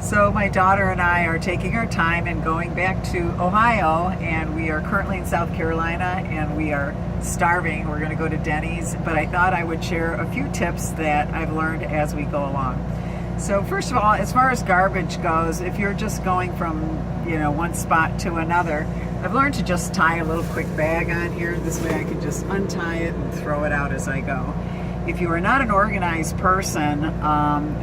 So my daughter and I are taking our time and going back to Ohio, and we are currently in South Carolina, and we are starving. We're going to go to Denny's, but I thought I would share a few tips that I've learned as we go along. So first of all, as far as garbage goes, if you're just going from, one spot to another, I've learned to just tie a little quick bag on here. This way I can just untie it and throw it out as I go. If you are not an organized person,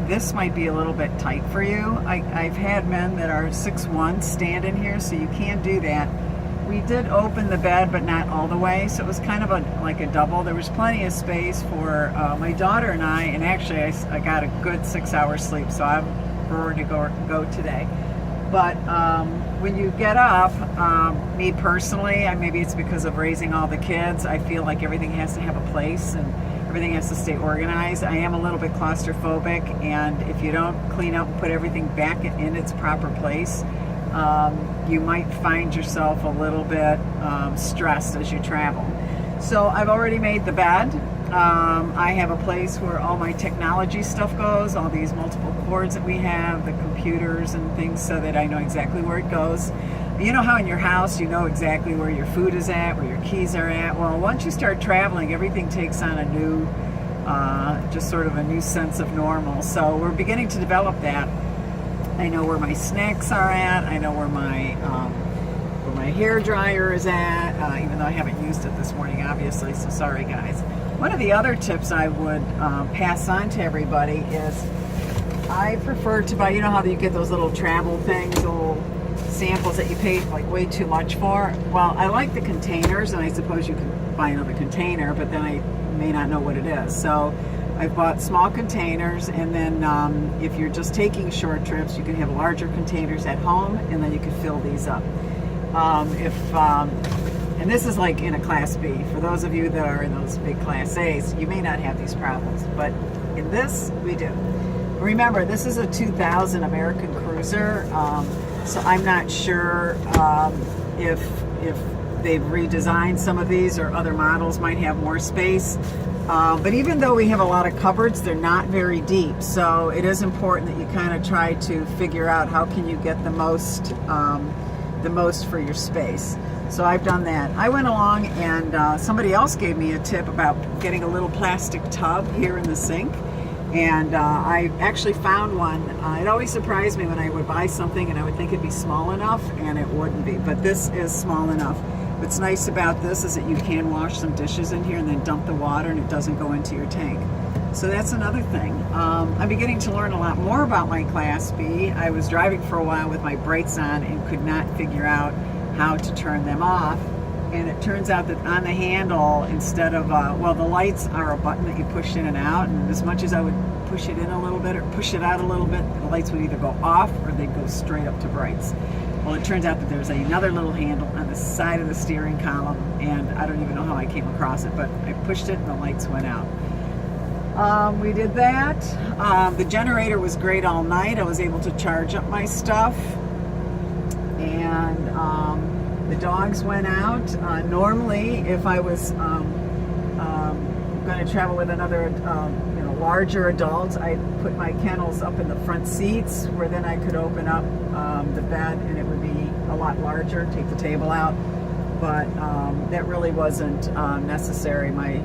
this might be a little bit tight for you. I've had men that are 6'1" stand in here, so you can do that. We did open the bed, but not all the way, so it was kind of like a double. There was plenty of space for my daughter and I, and actually I got a good 6 hours sleep, so I'm ready to go today. But when you get up, me personally, maybe it's because of raising all the kids, I feel like everything has to have a place and everything has to stay organized. I am a little bit claustrophobic, and if you don't clean up and put everything back in its proper place, you might find yourself a little bit stressed as you travel. So I've already made the bed. I have a place where all my technology stuff goes, all these multiple cords that we have, the computers and things, so that I know exactly where it goes. You know how in your house you know exactly where your food is at, where your keys are at? Well, once you start traveling, everything takes on a new, just sort of a new sense of normal. So we're beginning to develop that. I know where my snacks are at. I know where my hair dryer is at, even though I haven't used it this morning, obviously, so sorry guys. One of the other tips I would pass on to everybody is I prefer to buy, you know how you get those little travel things, little samples that you pay like way too much for? Well, I like the containers, and I suppose you can buy another container, but then I may not know what it is. So I've bought small containers, and then if you're just taking short trips, you can have larger containers at home, and then you can fill these up. And this is like in a Class B. For those of you that are in those big Class A's, you may not have these problems, but in this, we do. Remember, this is a 2000 American Cruiser, so I'm not sure if they've redesigned some of these, or other models might have more space. But even though we have a lot of cupboards, they're not very deep. So it is important that you kind of try to figure out how can you get the most for your space. So I've done that. I went along, and somebody else gave me a tip about getting a little plastic tub here in the sink. And I actually found one. It always surprised me when I would buy something and I would think it'd be small enough, and it wouldn't be. But this is small enough. What's nice about this is that you can wash some dishes in here and then dump the water, and it doesn't go into your tank. So that's another thing. I'm beginning to learn a lot more about my Class B. I was driving for a while with my brights on and could not figure out how to turn them off. And it turns out that on the handle, instead of, the lights are a button that you push in and out, and as much as I would push it in a little bit or push it out a little bit, the lights would either go off or they'd go straight up to brights. Well, it turns out that there's another little handle on the side of the steering column, and I don't even know how I came across it, but I pushed it and the lights went out. We did that. The generator was great all night. I was able to charge up my stuff, and the dogs went out. Normally, if I was going to travel with another, larger adults, I'd put my kennels up in the front seats, where then I could open up the bed, and it would be a lot larger, take the table out. But that really wasn't necessary. My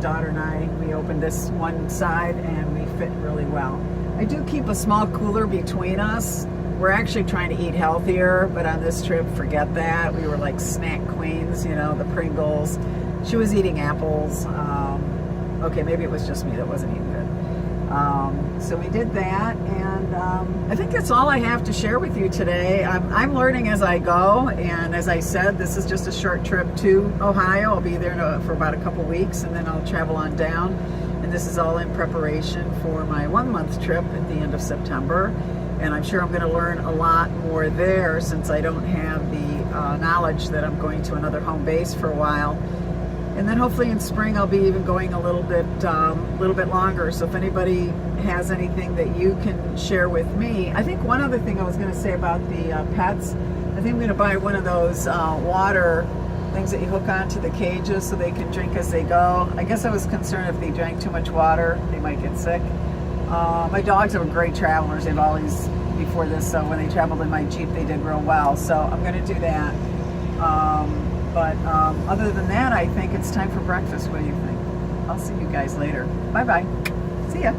daughter and I, we opened this one side, and we fit really well. I do keep a small cooler between us. We're actually trying to eat healthier, but on this trip, forget that. We were like snack queens, the Pringles. She was eating apples. Okay, maybe it was just me that wasn't eating good. So we did that, and I think that's all I have to share with you today. I'm learning as I go, and as I said, this is just a short trip to Ohio. I'll be there for about a couple weeks, and then I'll travel on down. And this is all in preparation for my 1-month trip at the end of September. And I'm sure I'm going to learn a lot more there, since I don't have the knowledge that I'm going to another home base for a while. And then hopefully in spring I'll be even going a little bit longer. So if anybody has anything that you can share with me. I think one other thing I was going to say about the pets, I think I'm going to buy one of those water things that you hook onto the cages so they can drink as they go. I guess I was concerned if they drank too much water, they might get sick. My dogs are great travelers. They've always, before this, so when they traveled in my Jeep, they did real well. So I'm going to do that. But other than that, I think it's time for breakfast. What do you think? I'll see you guys later. Bye-bye. See ya.